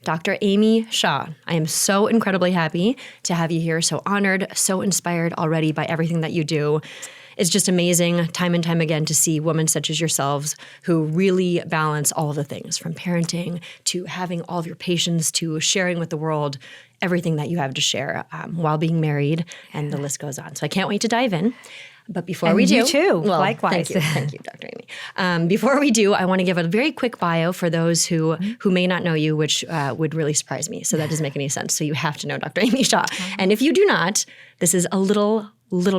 Dr. Amy Shah. I am so incredibly happy to have you here, so honored, so inspired already by everything that you do. It's just amazing time and time again to see women such as yourselves who really balance all of the things, from parenting to having all of your patients to sharing with the world everything that you have to share while being married, and the list goes on. So I can't wait to dive in. But before we do, you too, well, likewise. Thank you, Dr. Amy. Before we do, I want to give a very quick bio for those who may not know you, which would really surprise me. So that doesn't make any sense. So you have to know Dr. Amy Shah. And if you do not, this is a little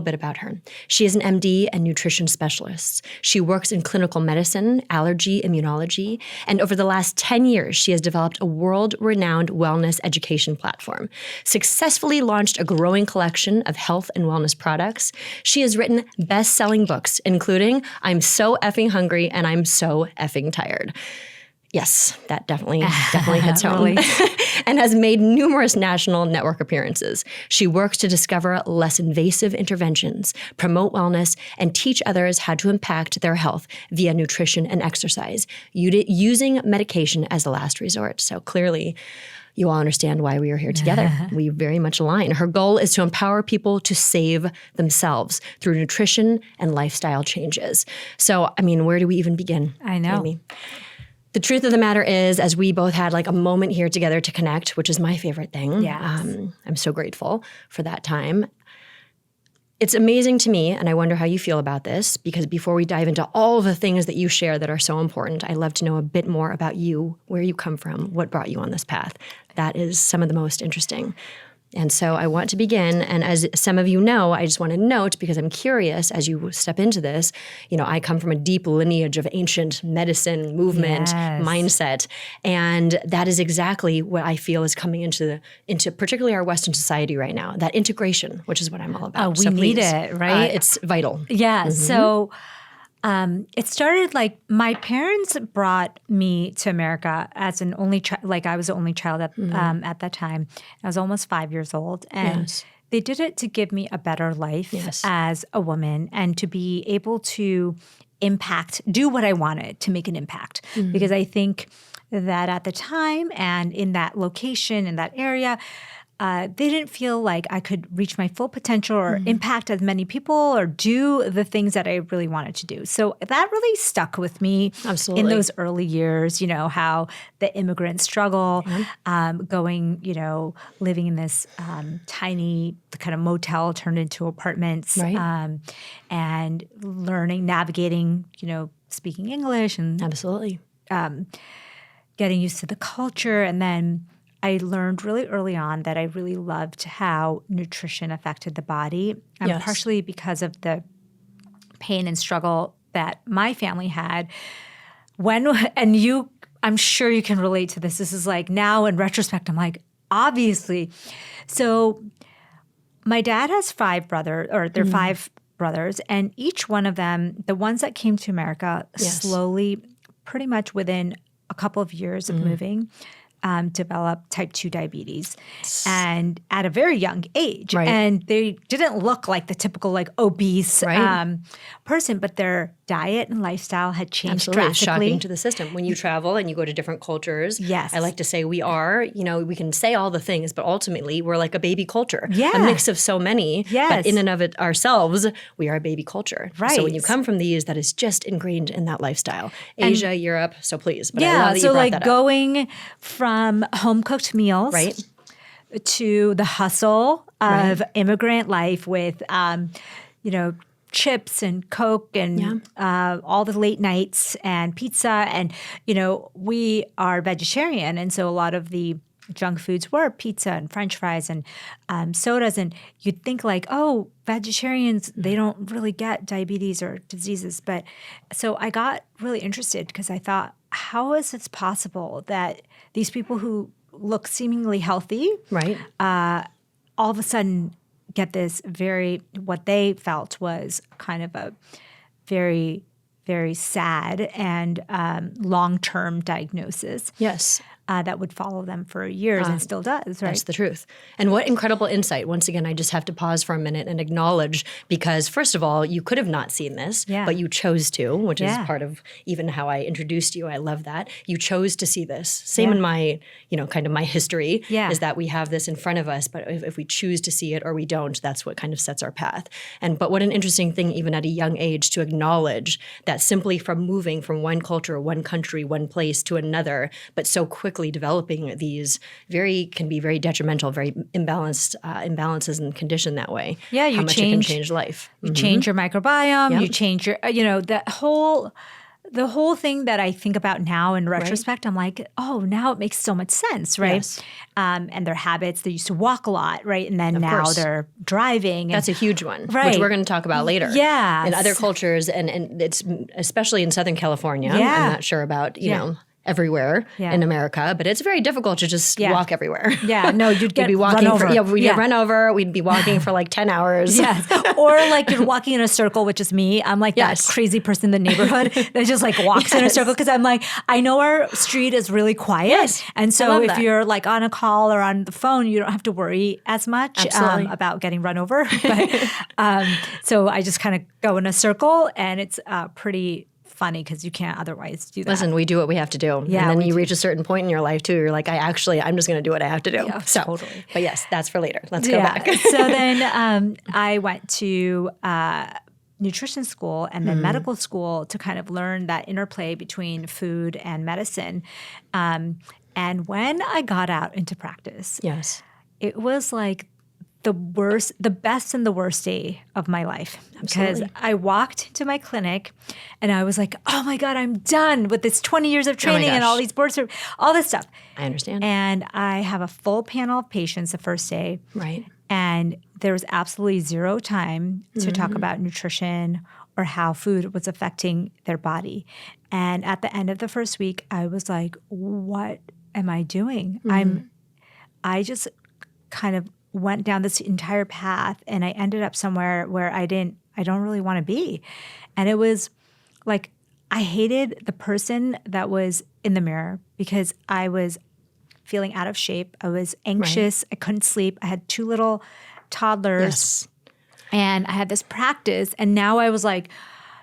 bit about her. She is an MD and nutrition specialist. She works in clinical medicine, allergy, immunology, and over the last 10 years, she has developed a world-renowned wellness education platform, successfully launched a growing collection of health and wellness products. She has written best-selling books, including I'm So Effing Hungry and I'm So Effing Tired. Yes, that definitely hits home. And has made numerous national network appearances. She works to discover less invasive interventions, promote wellness, and teach others how to impact their health via nutrition and exercise, using medication as a last resort. So clearly, you all understand why we are here together. We very much align. Her goal is to empower people to save themselves through nutrition and lifestyle changes. So, I mean, where do we even begin? I know. Amy? The truth of the matter is, as we both had like a moment here together to connect, which is my favorite thing. Yes. I'm so grateful for that time. It's amazing to me, and I wonder how you feel about this, because before we dive into all of the things that you share that are so important, I'd love to know a bit more about you, where you come from, what brought you on this path. That is some of the most interesting. And so I want to begin, and as some of you know, I just want to note, because I'm curious as you step into this, I come from a deep lineage of ancient medicine, movement, mindset, and that is exactly what I feel is coming into particularly our Western society right now, that integration, which is what I'm all about. We need it, right? It's vital. Yeah, so it started like my parents brought me to America as an only child. Like I was the only child at that time. I was almost 5 years old, and they did it to give me a better life as a woman and to be able to do what I wanted to make an impact. Because I think that at the time and in that location, in that area, they didn't feel like I could reach my full potential or impact as many people or do the things that I really wanted to do. So that really stuck with me in those early years, how the immigrant struggle, going, living in this tiny kind of motel turned into apartments, and navigating, speaking English and getting used to the culture. And then I learned really early on that I really loved how nutrition affected the body, partially because of the pain and struggle that my family had. I'm sure you can relate to this. This is like now in retrospect, I'm like, obviously. So my dad has 5 brothers, or they're 5 brothers, and each one of them, the ones that came to America slowly, pretty much within a couple of years of moving, developed type 2 diabetes, and at a very young age. And they didn't look like the typical like obese person, but their diet and lifestyle had changed drastically. Shocking to the system. When you travel and you go to different cultures, I like to say we are, we can say all the things, but ultimately we're like a baby culture, a mix of so many, but in and of it ourselves, we are a baby culture. So when you come from these, that is just ingrained in that lifestyle. Asia, Europe, so please. But I love that you brought that up. Going from home-cooked meals to the hustle of immigrant life with, chips and Coke and all the late nights and pizza. And, we are vegetarian. And so a lot of the junk foods were pizza and French fries and sodas. And you'd think like, oh, vegetarians, they don't really get diabetes or diseases. But so I got really interested because I thought, how is it possible that these people who look seemingly healthy all of a sudden get this what they felt was kind of a very, very sad and long-term diagnosis. that would follow them for years and still does, right? That's the truth. And what incredible insight. Once again, I just have to pause for a minute and acknowledge, because first of all, you could have not seen this, but you chose to, which is part of even how I introduced you. I love that. You chose to see this. Same in my, kind of my history is that we have this in front of us, but if we choose to see it or we don't, that's what kind of sets our path. But what an interesting thing, even at a young age, to acknowledge that simply from moving from one culture, one country, one place to another, but so quickly developing these can be very detrimental, very imbalances and condition that way. Yeah, how much it can change life. You change your microbiome, you change your, the whole thing that I think about now in retrospect, I'm like, oh, now it makes so much sense, right? Yes. And their habits, they used to walk a lot, right? And then now they're driving. That's a huge one, right, which we're going to talk about later. Yeah. In other cultures, and it's especially in Southern California, I'm not sure about, everywhere in America, but it's very difficult to just walk everywhere. Yeah, no, you'd get run over. We'd get run over. We'd be walking for like 10 hours. Yes. Or like you're walking in a circle, which is me. I'm like that crazy person in the neighborhood that just like walks in a circle because I'm like, I know our street is really quiet. Yes. And so if you're like on a call or on the phone, you don't have to worry as much about getting run over. But, so I just kind of go in a circle, and it's pretty funny because you can't otherwise do that. Listen, we do what we have to do. Yeah, and then you reach a certain point in your life too. You're like, I'm just going to do what I have to do. Yeah, totally. But yes, that's for later. Let's go back. So then I went to nutrition school and then medical school to kind of learn that interplay between food and medicine. And when I got out into practice, it was like the best and the worst day of my life. Absolutely. Because I walked into my clinic and I was like, oh my God, I'm done with this 20 years of training and all these board certificates, all this stuff. I understand. And I have a full panel of patients the first day. Right. And there was absolutely zero time to talk about nutrition or how food was affecting their body. And at the end of the first week, I was like, what am I doing? I just kind of went down this entire path, and I ended up somewhere where I don't really want to be. And it was like, I hated the person that was in the mirror because I was feeling out of shape. I was anxious. I couldn't sleep. I had 2 little toddlers and I had this practice, and now I was like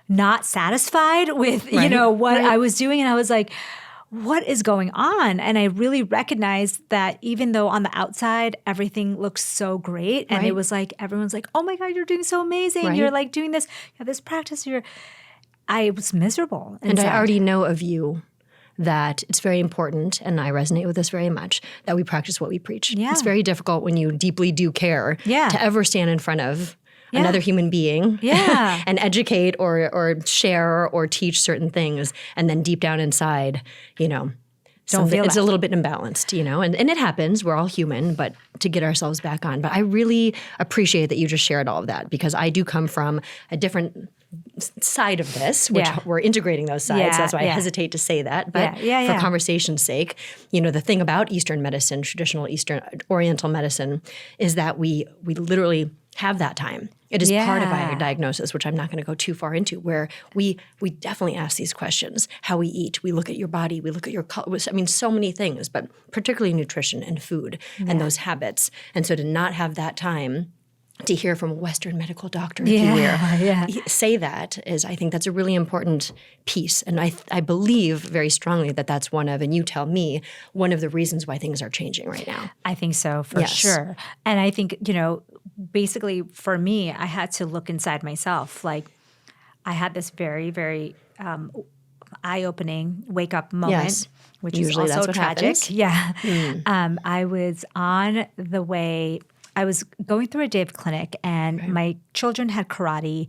not satisfied with, what I was doing. And I was like, what is going on? And I really recognized that even though on the outside, everything looks so great. And it was like, everyone's like, oh my God, you're doing so amazing. You're like doing this, you have this practice. I was miserable. And I already know of you that it's very important, and I resonate with this very much, that we practice what we preach. Yeah. It's very difficult when you deeply do care to ever stand in front of another human being and educate or share or teach certain things, and then deep down inside, it's a little bit imbalanced, and it happens. We're all human, but to get ourselves back on. But I really appreciate that you just shared all of that, because I do come from a different side of this, which we're integrating those sides. That's why I hesitate to say that. But for conversation's sake, the thing about Eastern medicine, traditional Eastern Oriental medicine, is that we literally have that time. It is part of our diagnosis, which I'm not going to go too far into, where we definitely ask these questions. How we eat, we look at your body, we look at your color. I mean, so many things, but particularly nutrition and food and those habits. And so to not have that time to hear from a Western medical doctor, if you will, say that I think that's a really important piece. And I believe very strongly that that's one of, and you tell me, one of the reasons why things are changing right now. I think so, for sure. And I think, basically for me, I had to look inside myself. Like, I had this very, very eye-opening wake-up moment, which usually is also tragic. Happens. Yeah. I was on the way. I was going through a day of clinic, and my children had karate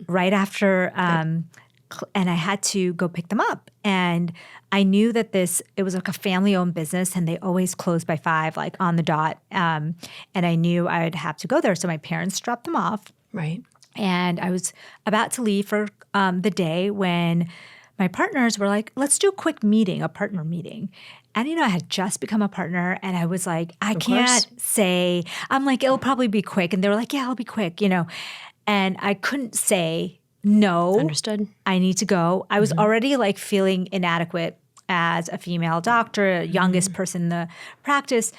right after, and I had to go pick them up. And I knew that it was like a family-owned business, and they always close by 5, like on the dot. And I knew I'd have to go there. So my parents dropped them off. Right. And I was about to leave for the day when my partners were like, let's do a quick meeting, a partner meeting. And, I had just become a partner, and I was like, I can't say, I'm like, it'll probably be quick. And they were like, yeah, it'll be quick, And I couldn't say, no. Understood. I need to go. I was already like feeling inadequate as a female doctor, youngest person in the practice.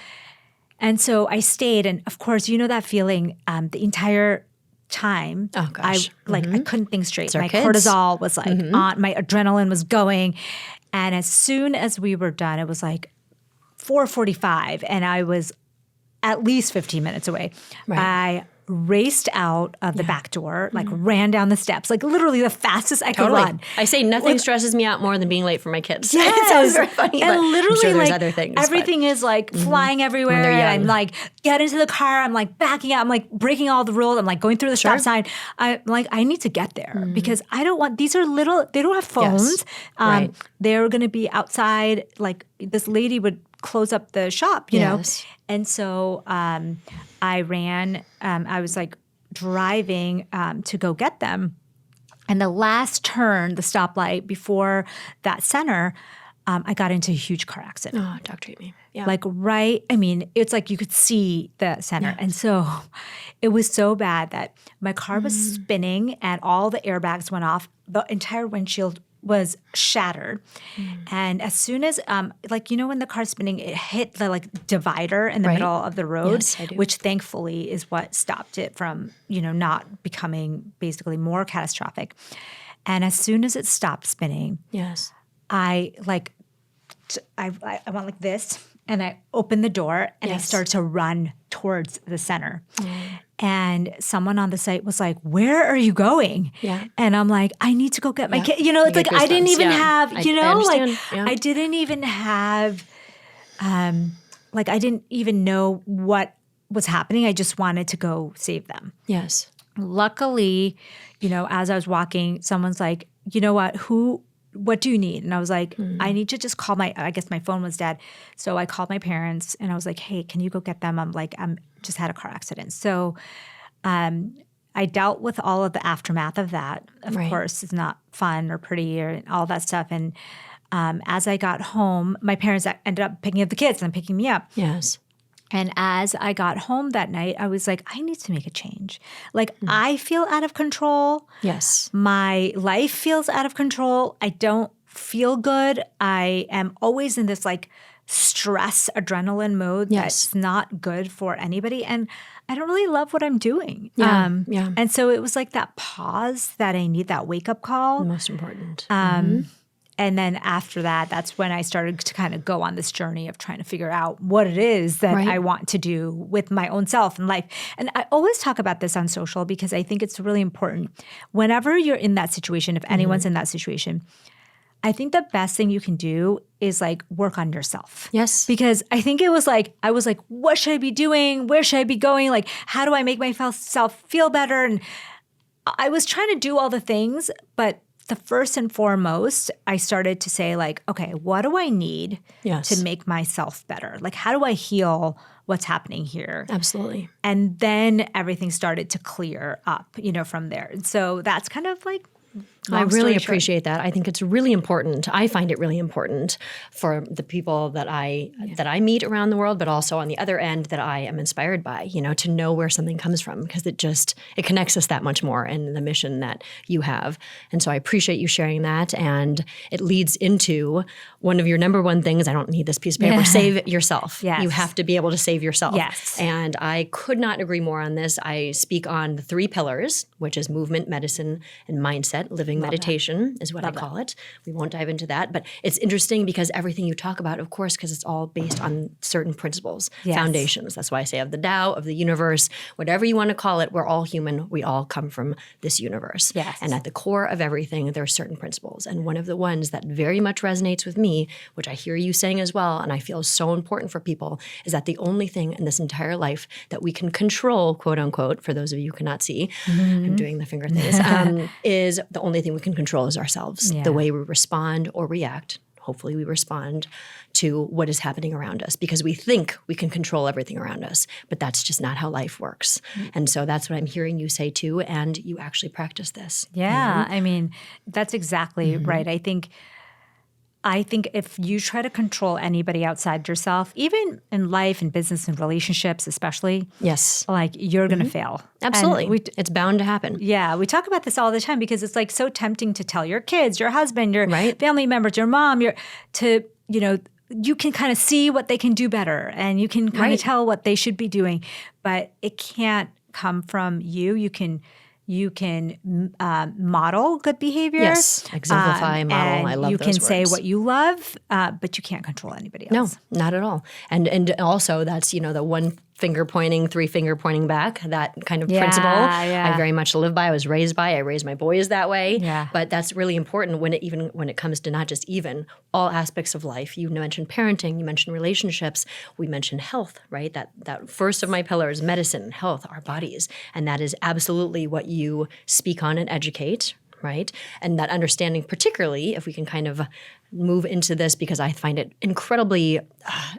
And so I stayed. And of course, you know that feeling the entire time. Oh, gosh. I couldn't think straight. My kids. cortisol was like on, my adrenaline was going. And as soon as we were done, it was like 4:45 and I was at least 15 minutes away. Right. I raced out of the back door, like ran down the steps, like literally the fastest I could run. I say nothing stresses me out more than being late for my kids. Yes. It sounds very funny, and but literally, I'm sure there's like, other things. everything is like flying everywhere. they're And young. I'm like, get into the car. I'm like backing out. I'm like breaking all the rules. I'm like going through the stop sign. I'm like, I need to get there because I don't want, these are little, they don't have phones. Right. They're going to be outside. Like this lady would close up the shop, you know? And so I ran, I was like, driving to go get them. And the last turn, the stoplight before that center, I got into a huge car accident. Oh, doctor hit me. Yeah. Like I mean, it's like you could see the center. Yeah. And so it was so bad that my car was spinning and all the airbags went off. The entire windshield was shattered. And as soon as, like, you know, when the car's spinning, it hit the like divider in the middle of the road, which thankfully is what stopped it from, you know, not becoming basically more catastrophic. And as soon as it stopped spinning, I went like this and I opened the door and I started to run towards the center. And someone on the site was like, "Where are you going?" And I'm like, "I need to go get my kid." You know, it's like I didn't even have, you know, like I didn't even have, like I didn't even know what was happening. I just wanted to go save them. Yes. Luckily, you know, as I was walking, someone's like, "You know what do you need?" And I was like, I need to just call I guess my phone was dead. So I called my parents and I was like, "Hey, can you go get them?" I'm just had a car accident. So I dealt with all of the aftermath of that. Of course, it's not fun or pretty or all that stuff. And as I got home, my parents ended up picking up the kids and picking me up. Yes. And as I got home that night, I was like, I need to make a change. Like, I feel out of control. Yes. My life feels out of control. I don't feel good. I am always in this like stress adrenaline mode that's not good for anybody. And I don't really love what I'm doing. And so it was like that pause that I need, that wake up call. The most important. And then after that, that's when I started to kind of go on this journey of trying to figure out what it is that I want to do with my own self and life. And I always talk about this on social because I think it's really important. Whenever you're in that situation, if anyone's in that situation, I think the best thing you can do is like work on yourself. Yes. Because I think it was like, I was like, what should I be doing? Where should I be going? Like, how do I make myself feel better? And I was trying to do all the things, but the first and foremost, I started to say like, okay, what do I need to make myself better? Like, how do I heal what's happening here? Absolutely. And then everything started to clear up, you know, from there. And so that's kind of like, I really appreciate that. I think it's really important. I find it really important for the people that I meet around the world, but also on the other end that I am inspired by, you know, to know where something comes from because it connects us that much more in the mission that you have. And so I appreciate you sharing that. And it leads into one of your number one things. I don't need this piece of paper. Save yourself. Yes. You have to be able to save yourself. Yes. And I could not agree more on this. I speak on the 3 pillars, which is movement, medicine, and mindset. Living meditation is what I call it. We won't dive into that. But it's interesting because everything you talk about, of course, because it's all based on certain principles, foundations. That's why I say of the Tao, of the universe, whatever you want to call it, we're all human. We all come from this universe. Yes. And at the core of everything, there are certain principles. And one of the ones that very much resonates with me, which I hear you saying as well, and I feel is so important for people, is that the only thing in this entire life that we can control, quote unquote, for those of you who cannot see, I'm doing the finger things, is the only thing we can control is ourselves. The way we respond or react. Hopefully we respond to what is happening around us because we think we can control everything around us, but that's just not how life works. And so that's what I'm hearing you say too, and you actually practice this. Yeah, I mean, that's exactly right. I think I think if you try to control anybody outside yourself, even in life and business and relationships especially, Yes. like you're going to fail. Absolutely. It's bound to happen. Yeah, we talk about this all the time because it's like so tempting to tell your kids, your husband, your Right. family members, your mom, you can kind of see what they can do better and you can kind of tell what they should be doing, but it can't come from you. You can model good behavior. Yes. Exemplify, model. I love those you can words. say what you love, but you can't control anybody else. No, not at all. And also that's, the one finger pointing, three finger pointing back, that kind of principle I very much live by. I was raised by. I raised my boys that way. Yeah. But that's really important when it comes to not just all aspects of life. You mentioned parenting, you mentioned relationships, we mentioned health, right? That first of my pillars, medicine, health, our bodies. And that is absolutely what you speak on and educate, right? And that understanding, particularly if we can kind of move into this, because I find it incredibly,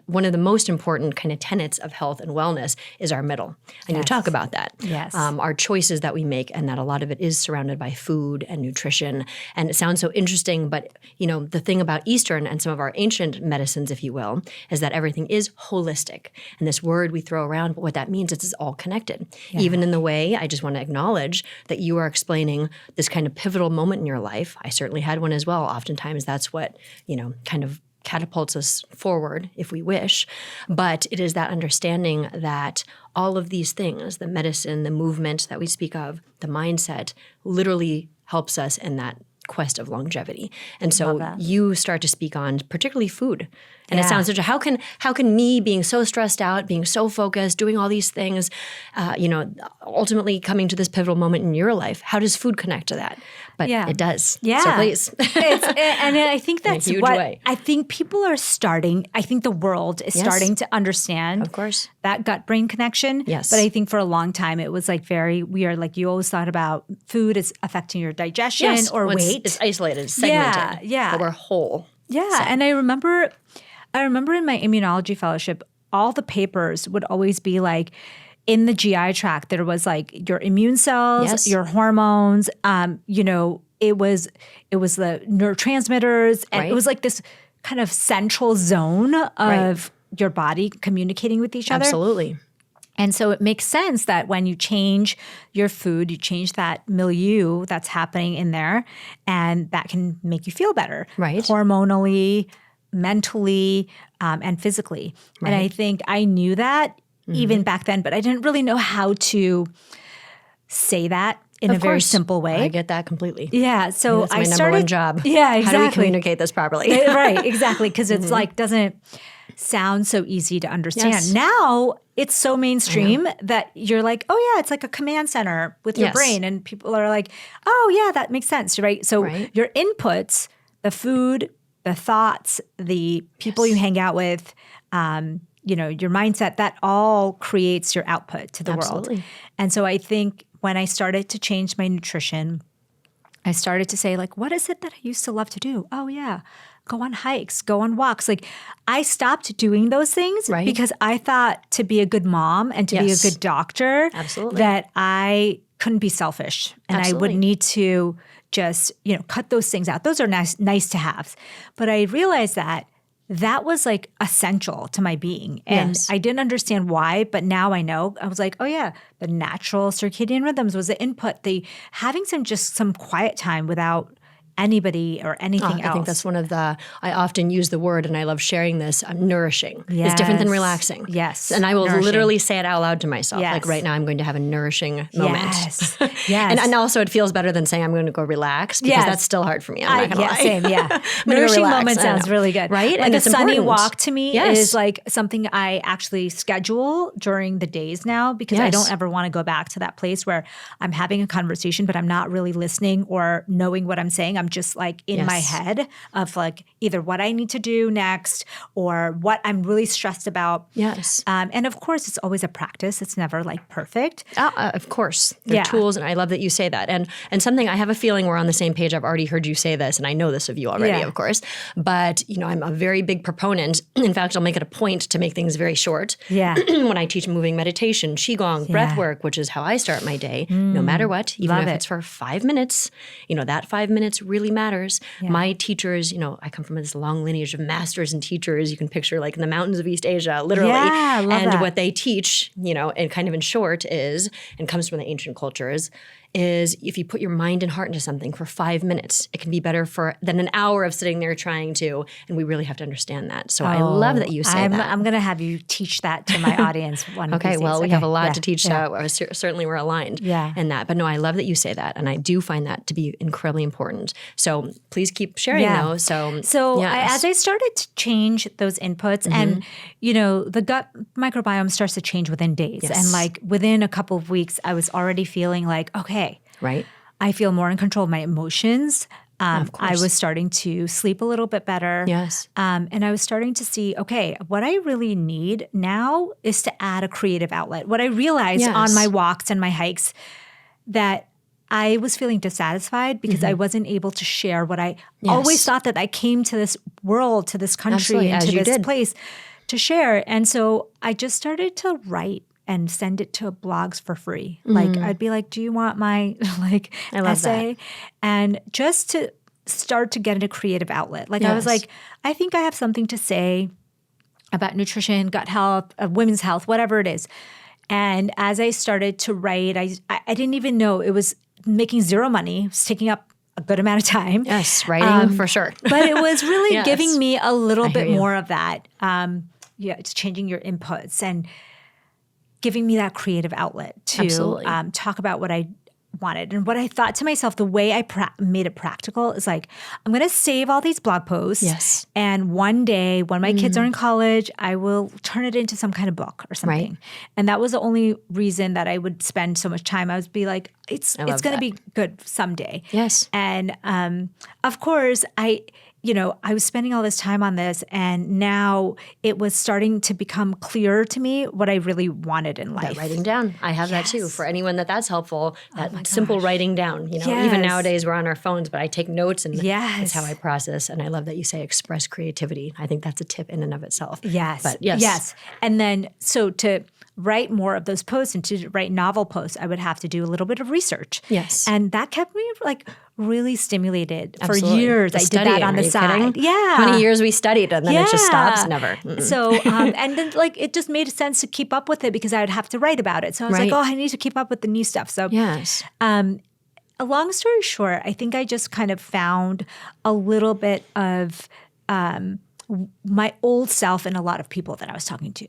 one of the most important kind of tenets of health and wellness is our middle. And you talk about that. Yes. Our choices that we make, and that a lot of it is surrounded by food and nutrition. And it sounds so interesting, but the thing about Eastern and some of our ancient medicines, if you will, is that everything is holistic. And this word we throw around, but what that means is it's all connected. Yeah. Even in the way, I just want to acknowledge that you are explaining this kind of pivotal moment in your life. I certainly had one as well. Oftentimes that's what kind of catapults us forward if we wish. But it is that understanding that all of these things, the medicine, the movement that we speak of, the mindset, literally helps us in that quest of longevity. And so you start to speak on particularly food. And it sounds such a, how can me being so stressed out, being so focused, doing all these things, ultimately coming to this pivotal moment in your life, how does food connect to that? But it does. Yeah. So please. And I think that's in a huge what way. I think people are starting, I think the world is starting to understand of course. That gut-brain connection. Yes. But I think for a long time it was like you always thought about food as affecting your digestion or weight. It's isolated, it's segmented. Yeah. But we're whole. Yeah. So. And I remember in my immunology fellowship, all the papers would always be like, in the GI tract, there was like your immune cells, your hormones, it was the neurotransmitters, and it was like this kind of central zone of your body communicating with each other. Absolutely. And so it makes sense that when you change your food, you change that milieu that's happening in there, and that can make you feel better. Right. Hormonally, mentally, and physically. Right. And I think I knew that even back then, but I didn't really know how to say that in a very simple way. I get that completely. Yeah. So that's my number one job. Yeah, exactly. How do we communicate this properly? Right, exactly. Because it's like, doesn't sound so easy to understand. Yes. Now it's so mainstream that you're like, oh yeah, it's like a command center with your brain. And people are like, oh yeah, that makes sense, right? So your inputs, the food, the thoughts, the people you hang out with, your mindset, that all creates your output to the world. And so I think when I started to change my nutrition, I started to say, like, what is it that I used to love to do? Oh, yeah. Go on hikes, go on walks. Like, I stopped doing those things because I thought to be a good mom and to be a good doctor, that I couldn't be selfish and I would need to just, cut those things out. Those are nice to have. But I realized that was like essential to my being. And I didn't understand why, but now I know. I was like, oh yeah, the natural circadian rhythms was the input, having some quiet time without anybody or anything else. I think that's one of I often use the word, and I love sharing this, nourishing. Yes. It's different than relaxing. Yes. And I will literally say it out loud to myself. Yes. Like right now I'm going to have a nourishing moment. Yes. Yes. and also it feels better than saying I'm going to go relax, because that's still hard for me. I'm not going to lie. Same, yeah. Nourishing moment sounds really good. Right? Like and a it's sunny important. walk to me is like something I actually schedule during the days now, because I don't ever want to go back to that place where I'm having a conversation, but I'm not really listening or knowing what I'm saying. I'm just like in my head of like either what I need to do next or what I'm really stressed about. Yes. And of course, it's always a practice. It's never like perfect. Of course. They're tools, and I love that you say that. And something, I have a feeling we're on the same page. I've already heard you say this, and I know this of you already, of course. But, I'm a very big proponent. In fact, I'll make it a point to make things very short. Yeah. When I teach moving meditation, qigong, breath work, which is how I start my day, no matter what, even if it's for 5 minutes, that 5 minutes really matters. My teachers, I come from this long lineage of masters and teachers. You can picture like in the mountains of East Asia, literally. Yeah, I love and that. what they teach, and kind of in short is, and comes from the ancient cultures, is if you put your mind and heart into something for 5 minutes, it can be better than an hour of sitting there trying to. And we really have to understand that. So I love that you say that. I'm going to have you teach that to my audience one of these days. Well, we have a lot to teach. Yeah. Certainly we're aligned Yeah. in that. But no, I love that you say that. And I do find that to be incredibly important. So please keep sharing those. So as I started to change those inputs and, the gut microbiome starts to change within days. Yes. And like within a couple of weeks, I was already feeling like, okay, right. I feel more in control of my emotions. Of course. I was starting to sleep a little bit better. Yes. And I was starting to see, okay, what I really need now is to add a creative outlet. What I realized on my walks and my hikes, that I was feeling dissatisfied because I wasn't able to share what I always thought that I came to this world, to this country, and to this place to share. And so I just started to write and send it to blogs for free. Like I'd be like, do you want my essay? That. And just to start to get a creative outlet. Like I was like, I think I have something to say about nutrition, gut health, women's health, whatever it is. And as I started to write, I didn't even know it was making zero money. It was taking up a good amount of time. Yes, writing for sure. But it was really Yes. giving me a little bit more of that. It's changing your inputs and giving me that creative outlet to talk about what I wanted. And what I thought to myself, the way I made it practical is like, I'm going to save all these blog posts. Yes. And one day when my kids are in college, I will turn it into some kind of book or something. Right. And that was the only reason that I would spend so much time. I would be like, it's going to be good someday. Yes. And of course, I was spending all this time on this, and now it was starting to become clearer to me what I really wanted in life. That writing down. I have that too. For anyone that's helpful, that simple writing down. Even nowadays we're on our phones, but I take notes and it's how I process. And I love that you say express creativity. I think that's a tip in and of itself. Yes. But yes. And then so to write more of those posts and to write novel posts, I would have to do a little bit of research. Yes. And that kept me like really stimulated Absolutely. For years. I did that on the side. Kidding? Yeah. How many years we studied and then it just stops? Never. Mm-mm. So, and then like it just made sense to keep up with it because I would have to write about it. So I was like, I need to keep up with the new stuff. So yes. A long story short, I think I just kind of found a little bit of my old self in a lot of people that I was talking to.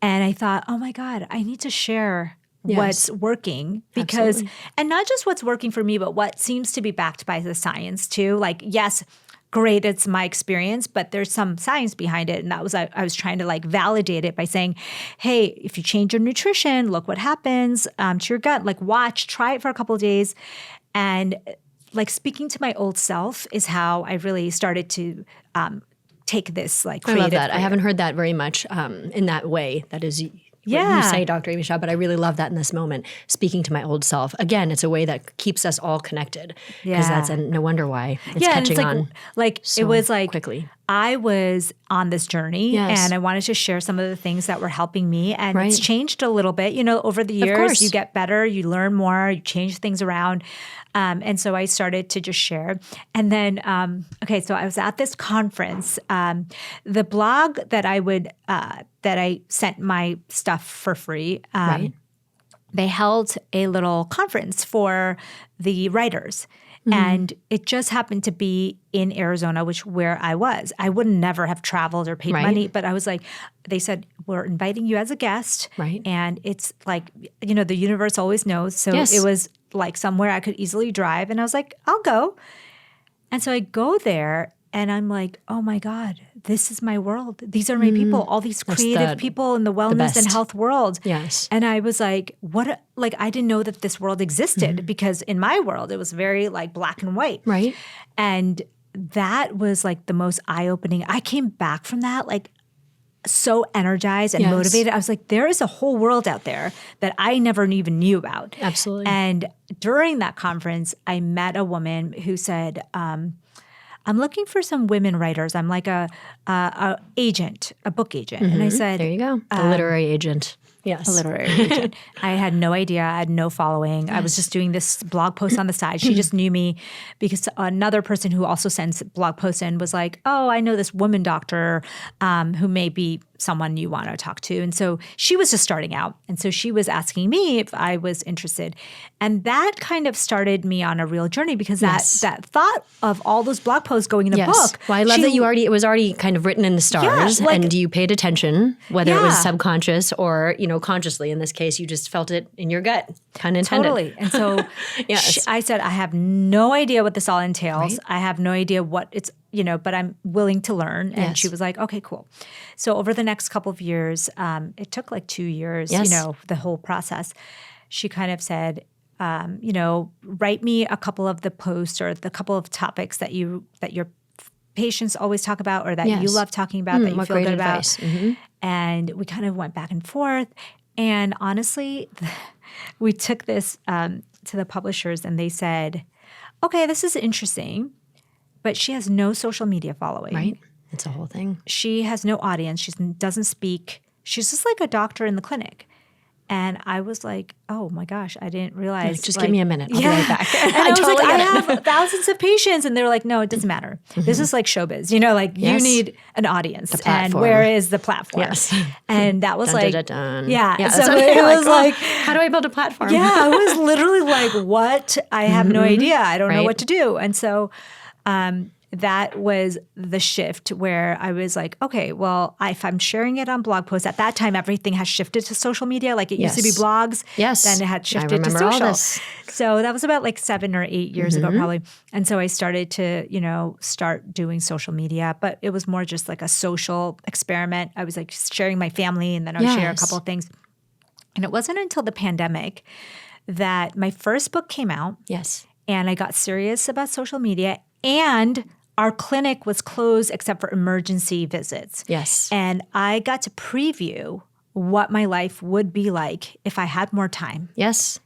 And I thought, oh my God, I need to share what's working because, and not just what's working for me, but what seems to be backed by the science too. Like, yes, great, it's my experience, but there's some science behind it. And that was, I was trying to like validate it by saying, hey, if you change your nutrition, look what happens to your gut, like try it for a couple of days. And like speaking to my old self is how I really started to take this like creative I love that. career. I haven't heard that very much in that way. That is what Yeah. you say, Dr. Amy Shah, but I really love that in this moment, speaking to my old self. Again, it's a way that keeps us all connected. Because that's no wonder why it's and catching it's like, on like so it was like quickly. I was on this journey Yes. and I wanted to share some of the things that were helping me. And Right. it's changed a little bit. You know, over the years, course. you get better, you learn more, you change things around. And so I started to just share. And then, so I was at this conference. The blog that that I sent my stuff for free, Right. they held a little conference for the writers. And it just happened to be in Arizona, where I was. I would never have traveled or paid Right. money, but I was like, they said, we're inviting you as a guest. Right. And it's like, the universe always knows. So Yes. it was like somewhere I could easily drive. And I was like, I'll go. And so I go there and I'm like, oh my God, this is my world. These are my people, all these creative people in the wellness and best. health world. Yes. And I was like, I didn't know that this world existed because in my world, it was very like black and white. Right. And that was like the most eye-opening. I came back from that like so energized and motivated. I was like, there is a whole world out there that I never even knew about. Absolutely. And during that conference, I met a woman who said, I'm looking for some women writers. I'm like a agent, a book agent. And I said, There you go. The literary agent. Yes. A literary agent. I had no idea. I had no following. I was just doing this blog post on the side. She just knew me because another person who also sends blog posts in was like, oh, I know this woman doctor who may be someone you want to talk to. And so she was just starting out. And so she was asking me if I was interested. And that kind of started me on a real journey because that thought of all those blog posts going in a book. Well, I love that it was already kind of written in the stars and you paid attention, whether it was subconscious or, consciously. In this case, you just felt it in your gut, pun intended. Totally. And so I said, I have no idea what this all entails. Right. I have no idea what it's, but I'm willing to learn. And she was like, okay, cool. So over the next couple of years, it took like 2 years, the whole process. She kind of said, write me a couple of the posts or the couple of topics that your patients always talk about or that you love talking about, that you feel good about. Mm-hmm. And we kind of went back and forth. And honestly, we took this to the publishers and they said, okay, this is interesting, but she has no social media following. Right. It's a whole thing. She has no audience. She doesn't speak. She's just like a doctor in the clinic. And I was like, oh my gosh, I didn't realize. Just give me a minute. I'll be right back. And I was totally I have thousands of patients. And they were like, no, it doesn't matter. Mm-hmm. This is like showbiz. You need an audience. And where is the platform? Yes. And that was So it was like, how do I build a platform? Yeah, I was literally like, what? I have no idea. I don't know what to do. And so that was the shift where I was like, okay, well, if I'm sharing it on blog posts, at that time, everything has shifted to social media. Like it used to be blogs. Yes. Then it had shifted to social. So that was about like 7 or 8 years ago, probably. And so I started to, start doing social media, but it was more just like a social experiment. I was like sharing my family and then I would share a couple of things. And it wasn't until the pandemic that my first book came out. Yes. And I got serious about social media and our clinic was closed except for emergency visits. Yes. And I got to preview what my life would be like if I had more time. Yes.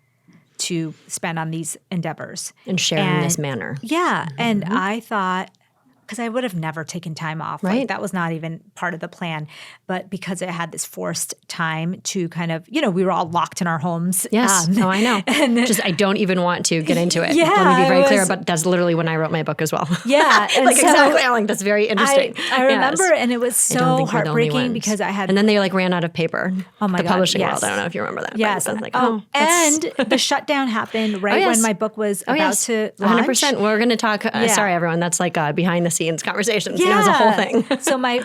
To spend on these endeavors. And share in this manner. Yeah. Mm-hmm. And I thought, because I would have never taken time off. Right. Like, that was not even part of the plan. But because I had this forced time to kind of, we were all locked in our homes. Yes. I know. And I don't even want to get into it. Yeah, let me be very clear, but that's literally when I wrote my book as well. Yeah. And like, exactly. I'm like, that's very interesting. I remember, and it was so heartbreaking because I had. And then they ran out of paper. Oh my God. The publishing world. I don't know if you remember that. Yes. And, the shutdown happened when my book was about to launch. 100%. We're going to talk. Sorry, everyone. That's like behind the scenes conversations. Yeah. It was a whole thing. So my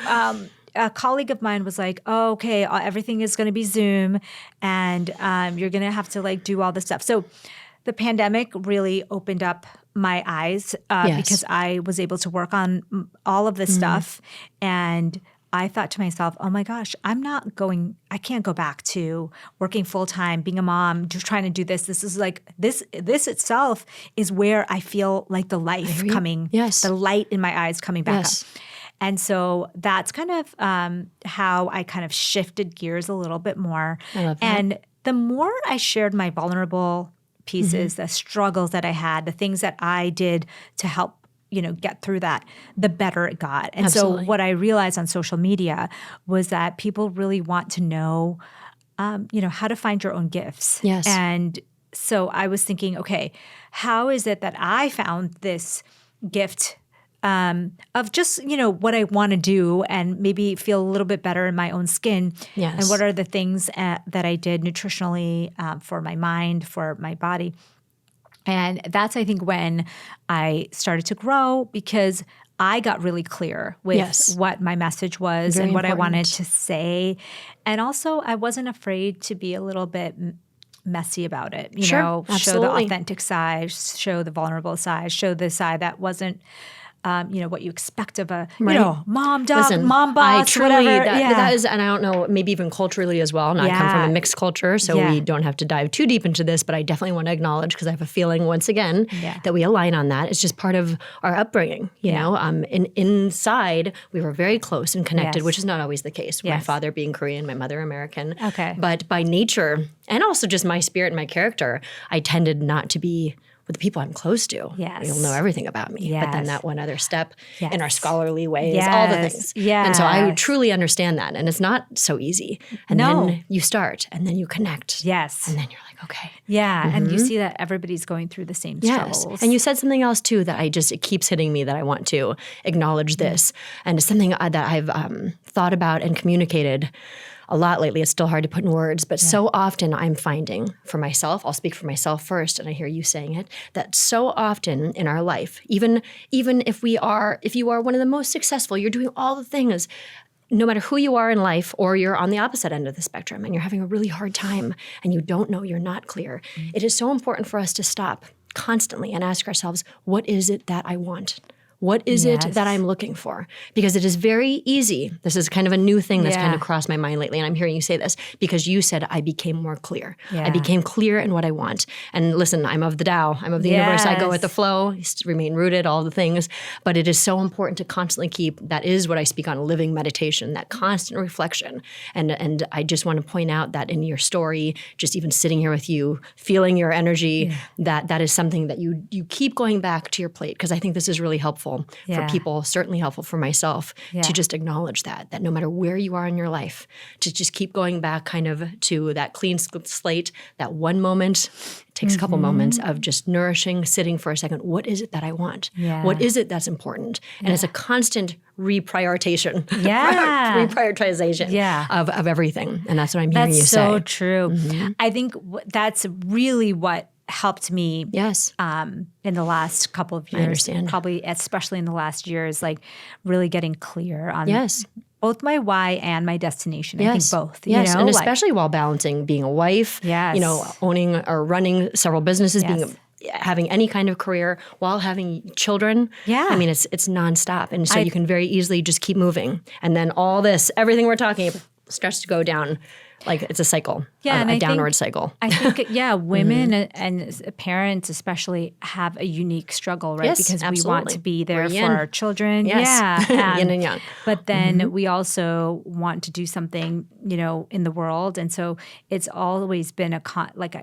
a colleague of mine was like, oh, okay, everything is going to be Zoom and you're going to have to do all this stuff. So the pandemic really opened up my eyes because I was able to work on all of this stuff. And I thought to myself, oh my gosh, I can't go back to working full time, being a mom, just trying to do this. This is this itself is where I feel like the life coming, the light in my eyes coming back up. And so that's kind of how I kind of shifted gears a little bit more. I love that. And the more I shared my vulnerable pieces, the struggles that I had, the things that I did to help get through that, the better it got. And so what I realized on social media was that people really want to know, how to find your own gifts. Yes. And so I was thinking, okay, how is it that I found this gift of just, what I want to do and maybe feel a little bit better in my own skin. Yes. And what are the things that I did nutritionally for my mind, for my body. And that's, I think, when I started to grow because I got really clear with what my message was and what I wanted to say. And also, I wasn't afraid to be a little bit messy about it. Show the authentic side, show the vulnerable side, show the side that wasn't what you expect of a, mom, doc, mom, boss, whatever. That is, and I don't know, maybe even culturally as well. I come from a mixed culture, so we don't have to dive too deep into this, but I definitely want to acknowledge, because I have a feeling, once again, that we align on that. It's just part of our upbringing, you know? Inside, we were very close and connected, which is not always the case. My father being Korean, my mother American. Okay. But by nature, and also just my spirit and my character, I tended not to be with the people I'm close to, Yes. you'll know everything about me. But then Yes. that one other step Yes. in our scholarly way is all the things. And so I would truly understand that. And it's not so easy. And then you start and then you connect. Yes. And then you're like, okay. Yeah. And you see that everybody's going through the same struggles. And you said something else too that it keeps hitting me that I want to acknowledge this. And it's something that I've thought about and communicated a lot lately. It's still hard to put in words, but so often I'm finding for myself, I'll speak for myself first, and I hear you saying it, that so often in our life, even if you are one of the most successful, you're doing all the things, no matter who you are in life, or you're on the opposite end of the spectrum and you're having a really hard time and you don't know, you're not clear, it is so important for us to stop constantly and ask ourselves, what is it that I want? What is it that I'm looking for? Because it is very easy. This is kind of a new thing that's kind of crossed my mind lately. And I'm hearing you say this because you said I became more clear. Yeah. I became clear in what I want. And listen, I'm of the Tao. I'm of the universe. I go with the flow, remain rooted, all the things. But it is so important to constantly keep, that is what I speak on, living meditation, that constant reflection. And I just want to point out that in your story, just even sitting here with you, feeling your energy, that is something that you keep going back to your plate. Because I think this is really helpful for people, certainly helpful for myself, to just acknowledge that no matter where you are in your life, to just keep going back kind of to that clean slate, that one moment. It takes a couple moments of just nourishing, sitting for a second. What is it that I want? Yeah. What is it that's important? And it's a constant reprioritization, Yeah. reprioritization of everything. And that's what I'm hearing you say. That's so true. I think that's really what helped me in the last couple of years. I understand. Probably especially in the last year is like really getting clear on both my why and my destination. I think both. Yes, you know? and especially while balancing being a wife, owning or running several businesses, having any kind of career while having children. Yeah. I mean, it's nonstop. And so you can very easily just keep moving. And then everything we're talking about starts to go down. Like it's a cycle, a downward cycle. I think, women and parents especially have a unique struggle, right? Yes, because absolutely. we want to be there for yin. our children. Yes. Yeah. Yin and yang. But then we also want to do something, in the world. And so it's always been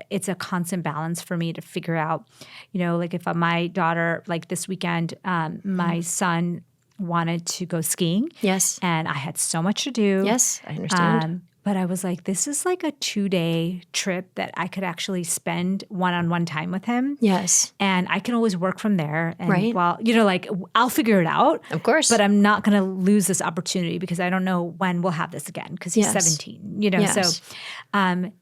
it's a constant balance for me to figure out, like if my daughter, like this weekend, my son wanted to go skiing. Yes. And I had so much to do. Yes, I understand. But I was like, this is like a 2-day trip that I could actually spend one-on-one time with him. Yes. And I can always work from there. And I'll figure it out. Of course. But I'm not going to lose this opportunity because I don't know when we'll have this again because he's 17, So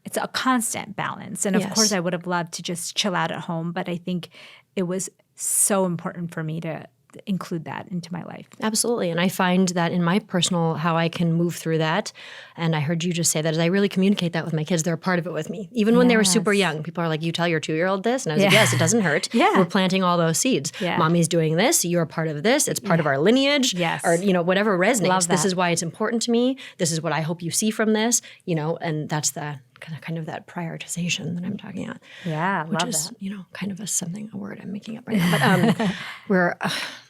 it's a constant balance. And of course, I would have loved to just chill out at home. But I think it was so important for me to include that into my life. Absolutely. And I find that in my personal, how I can move through that, and I heard you just say that, is I really communicate that with my kids. They're a part of it with me. Even when they were super young, people are like, you tell your 2-year-old this? And I was like, yes, it doesn't hurt. We're planting all those seeds. Mommy's doing this. You're a part of this. It's part of our lineage. Yes. Or, whatever resonates. This is why it's important to me. This is what I hope you see from this, and that's the kind of that prioritization that I'm talking about. Yeah, which love is, that. kind of a word I'm making up right now. But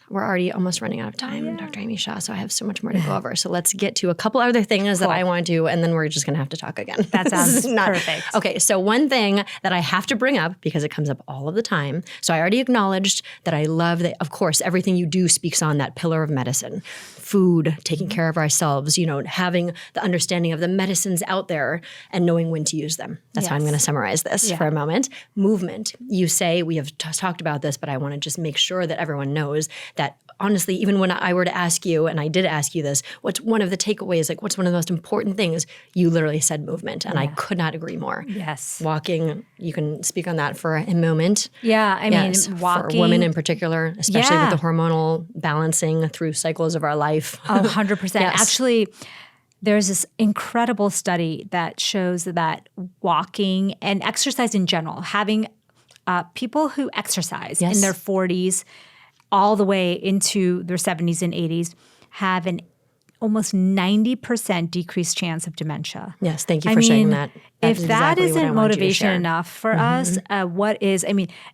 we're already almost running out of time, Dr. Amy Shah, so I have so much more to go over. So let's get to a couple other things that I want to do, and then we're just going to have to talk again. That sounds perfect. Okay, so one thing that I have to bring up, because it comes up all of the time, so I already acknowledged that I love that, of course, everything you do speaks on that pillar of medicine. Food, taking care of ourselves, having the understanding of the medicines out there and knowing when to use them. That's how I'm going to summarize this for a moment. Movement. You say, we have talked about this, but I want to just make sure that everyone knows that honestly, even when I were to ask you, and I did ask you this, what's one of the takeaways, like what's one of the most important things? You literally said movement, and I could not agree more. Yes. Walking, you can speak on that for a moment. Yeah, I mean, walking. For women in particular, especially with the hormonal balancing through cycles of our life. 100%. Actually, there's this incredible study that shows that walking and exercise in general, having people who exercise in their 40s all the way into their 70s and 80s have an almost 90% decreased chance of dementia. Yes, thank you for sharing that. If that isn't motivation enough for us,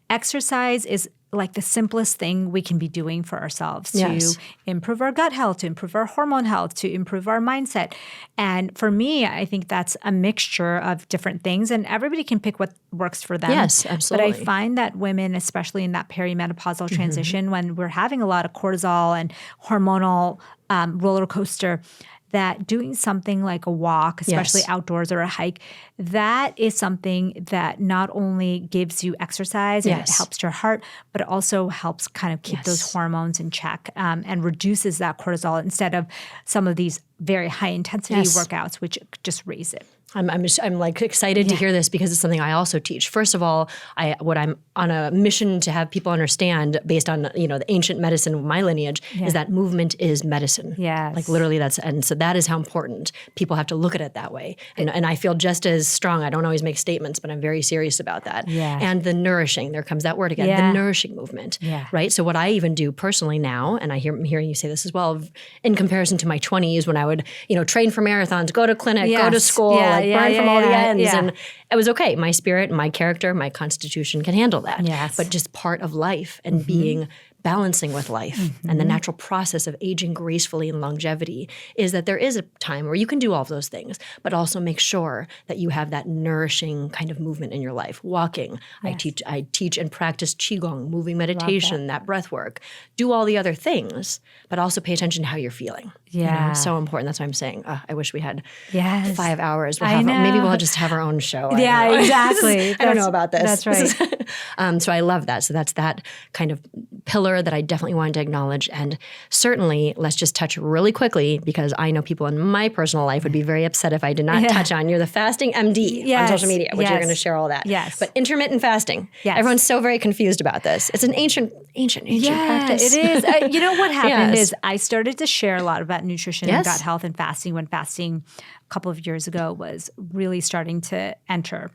exercise is like the simplest thing we can be doing for ourselves Yes. to improve our gut health, to improve our hormone health, to improve our mindset. And for me, I think that's a mixture of different things, and everybody can pick what works for them. Yes, absolutely. But I find that women, especially in that perimenopausal transition, when we're having a lot of cortisol and hormonal roller coaster, that doing something like a walk, especially Yes. outdoors or a hike, that is something that not only gives you exercise and it Yes. helps your heart, but it also helps kind of keep those hormones in check and reduces that cortisol instead of some of these very high intensity workouts, which just raise it. I'm like excited to hear this because it's something I also teach. First of all, what I'm on a mission to have people understand based on, the ancient medicine of my lineage is that movement is medicine. Yes. Like literally and so that is how important people have to look at it that way. And I feel just as strong. I don't always make statements, but I'm very serious about that. Yeah. And the nourishing, there comes that word again, Yeah. the nourishing movement, Yeah. right? So what I even do personally now, and I'm hearing you say this as well, in comparison to my 20s when I would, train for marathons, go to clinic, go to school, burn from all the ends. Yeah. And it was okay. My spirit, my character, my constitution can handle that. Yes. But just part of life and being balancing with life and the natural process of aging gracefully and longevity is that there is a time where you can do all of those things, but also make sure that you have that nourishing kind of movement in your life. Walking, I teach and practice qigong, moving meditation, that breath work. Do all the other things, but also pay attention to how you're feeling. Yeah. So important. That's why I'm saying, I wish we had Yes. 5 hours. know. Maybe we'll just have our own show. I Yeah, don't know. exactly. I don't know about this. That's right. So I love that. So that's that kind of pillar that I definitely wanted to acknowledge. And certainly, let's just touch really quickly because I know people in my personal life would be very upset if I did not touch on. You're the fasting MD on social media, which you're going to share all that. Yes. But intermittent fasting. Yes. Everyone's so very confused about this. It's an ancient practice. It is. You know what happened Yes. is I started to share a lot about nutrition and Yes. gut health and fasting when fasting a couple of years ago was really starting to enter.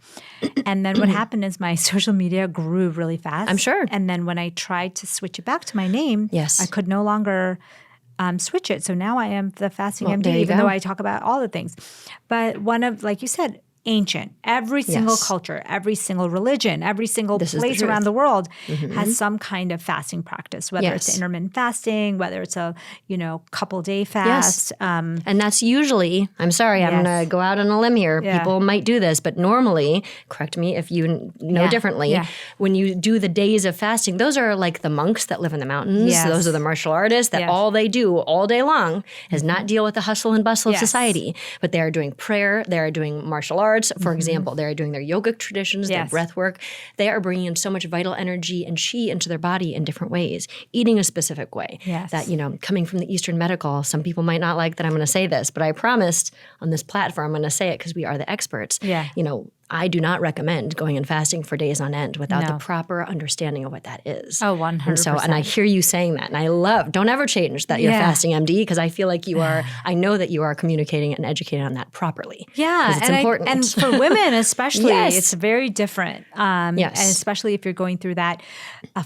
And then what happened is my social media grew really fast. I'm sure. And then when I tried to switch it back to my name, Yes. I could no longer switch it. So now I am the fasting Well, MD, there you even go. though I talk about all the things. But one of, like you said, ancient. Every single Yes. culture, every single religion, every single This is the place truth. around the world has some kind of fasting practice, whether Yes. it's intermittent fasting, whether it's a, couple day fast. And that's usually, I'm sorry, I'm Yes. going to go out on a limb here. Yeah. People might do this, but normally, correct me if you know Yeah. differently, Yeah. when you do the days of fasting, those are like the monks that live in the mountains. Yes. Those are the martial artists that Yes. all they do all day long is not deal with the hustle and bustle of Yes. society, but they are doing prayer, they are doing martial arts, for example. They're doing their yogic traditions, their Yes. breath work. They are bringing in so much vital energy and chi into their body in different ways, eating a specific way. Yes. That, coming from the Eastern medical, some people might not like that I'm going to say this, but I promised on this platform, I'm going to say it because we are the experts. Yeah. I do not recommend going and fasting for days on end without the No. proper understanding of what that is. Oh, 100%. And I hear you saying that. And I don't ever change that you're Yeah. fasting MD because I feel like I know that you are communicating and educating on that properly. Yeah, 'Cause it's important. and for women especially, Yes. it's very different. Yes. And especially if you're going through that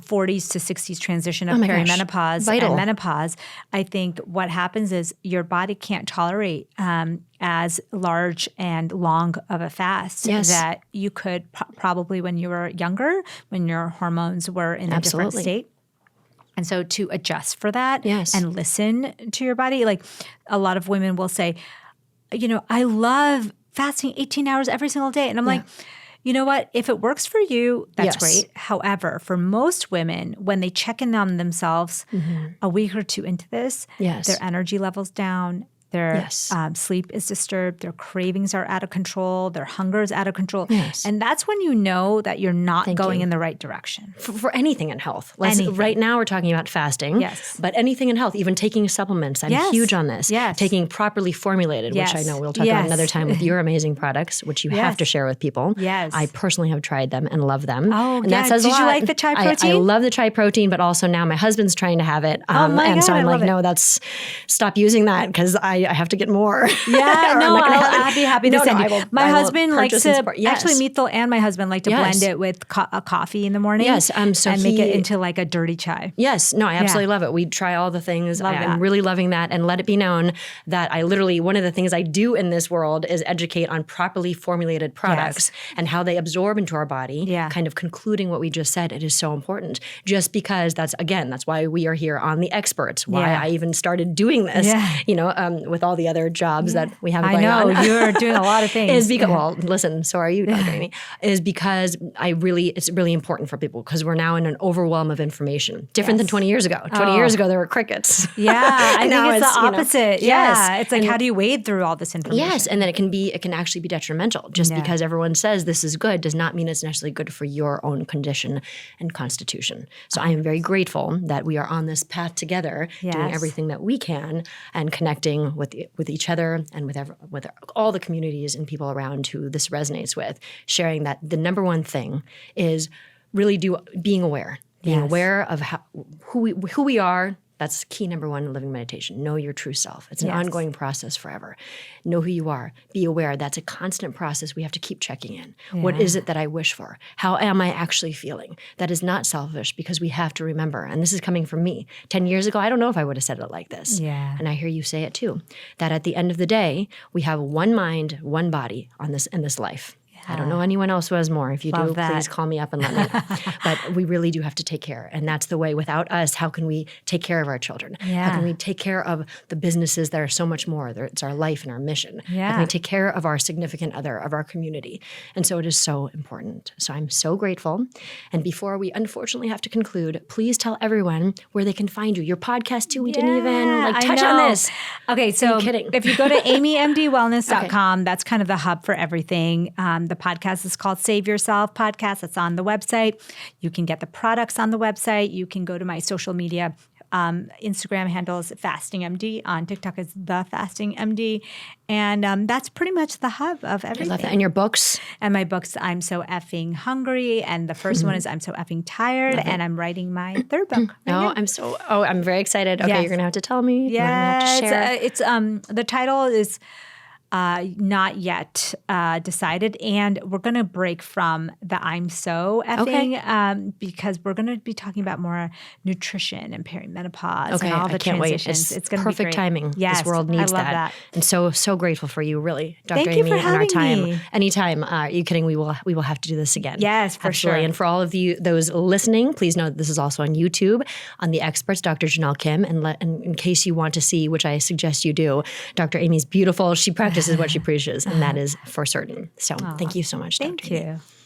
40s to 60s transition of my gosh. perimenopause Vital. and menopause, I think what happens is your body can't tolerate as large and long of a fast Yes. that you could probably when you were younger, when your hormones were in a different Absolutely. state. And so to adjust for that Yes. and listen to your body, like a lot of women will say, I love fasting 18 hours every single day. And I'm like, you know what? If it works for you, that's Yes. great. However, for most women, when they check in on themselves a week or two into this, Yes. their energy level's down. Their Yes. sleep is disturbed. Their cravings are out of control. Their hunger is out of control. Yes. And that's when you know that you're not going you. in the right direction. For anything in health. Anything. Right now we're talking about fasting. Yes. But anything in health, even taking supplements. I'm Yes. huge on this. Yes. Taking properly formulated, Yes. which I know we'll talk Yes. about another time with your amazing products, which you have Yes. to share with people. Yes. I personally have tried them and love them. Oh, and yeah. that says a Did you lot. like the chai I protein? love the chai protein, but also now my husband's trying to have it. Oh my and so God, I I'm like, love it. no, stop using that because I I have to get more. Yeah, Or no, I'm not gonna have I'll it. be happy to No, send no, you. My husband likes purchase and to, support. Yes. actually Mithil and my husband like to Yes. blend it with a coffee in the morning. Yes, so and make it he- into like a dirty chai. Yes, no, I absolutely love it. We try all the things. Love I'm that. really loving that. And let it be known that I literally, one of the things I do in this world is educate on properly formulated products and how they absorb into our body. Yeah. Kind of concluding what we just said, it is so important. Just because that's why we are here on The Experts, why Yeah. I even started doing this, with all the other jobs that we have I going know, on. you're doing a lot of things. Is because, well, listen, so are you, Dr. Amy, is because it's really important for people because we're now in an overwhelm of information. Different than 20 years ago. 20 years ago, there were crickets. Yeah, I Now think it's the you know, opposite. yes. Yeah, it's like, how do you wade through all this information? Yes, and then it can actually be detrimental. Just because everyone says this is good does not mean it's necessarily good for your own condition and constitution. So I am very grateful that we are on this path together, doing everything that we can and connecting with each other and with all the communities and people around who this resonates with, sharing that the number one thing is really being aware. Being aware of who we are. That's key number one in living meditation. Know your true self. It's an ongoing process forever. Know who you are. Be aware. That's a constant process. We have to keep checking in. Yeah. What is it that I wish for? How am I actually feeling? That is not selfish because we have to remember, and this is coming from me. 10 years ago, I don't know if I would have said it like this. Yeah. And I hear you say it too, that at the end of the day, we have one mind, one body in this life. I don't know anyone else who has more. If you do, please call me up and let me know. But we really do have to take care. And that's the way. Without us, how can we take care of our children? Yeah. How can we take care of the businesses that are so much more? It's our life and our mission. Yeah. How can we take care of our significant other, of our community? And so it is so important. So I'm so grateful. And before we unfortunately have to conclude, please tell everyone where they can find you. Your podcast too. We didn't even touch on this. Okay, so if you go to amymdwellness.com, that's kind of the hub for everything. The podcast is called Save Yourself Podcast. It's on the website. You can get the products on the website. You can go to my social media. Instagram handle is FastingMD. On TikTok is The Fasting MD. And that's pretty much the hub of everything. I love that. And your books? And my books, I'm So Effing Hungry. And the first one is I'm So Effing Tired. And I'm writing my third book. I'm very excited. Okay, you're going to have to tell me. Yeah, have to share. The title is not yet decided, and we're going to break from the I'm so effing because we're going to be talking about more nutrition and perimenopause and all the transitions. Wait. It's going to be perfect great. timing. Yes, this world needs I love that. And so grateful for you, really, Dr. Thank you Amy, for and our having time. me. Anytime. Are you kidding? We will have to do this again. Yes, for Absolutely. sure. And for all of those listening, please know that this is also on YouTube on The Experts, Dr. Jenelle Kim. And in case you want to see, which I suggest you do, Dr. Amy's beautiful. She practices what she preaches. And that is for certain. So thank you so much, Dr. Thank Amy. you.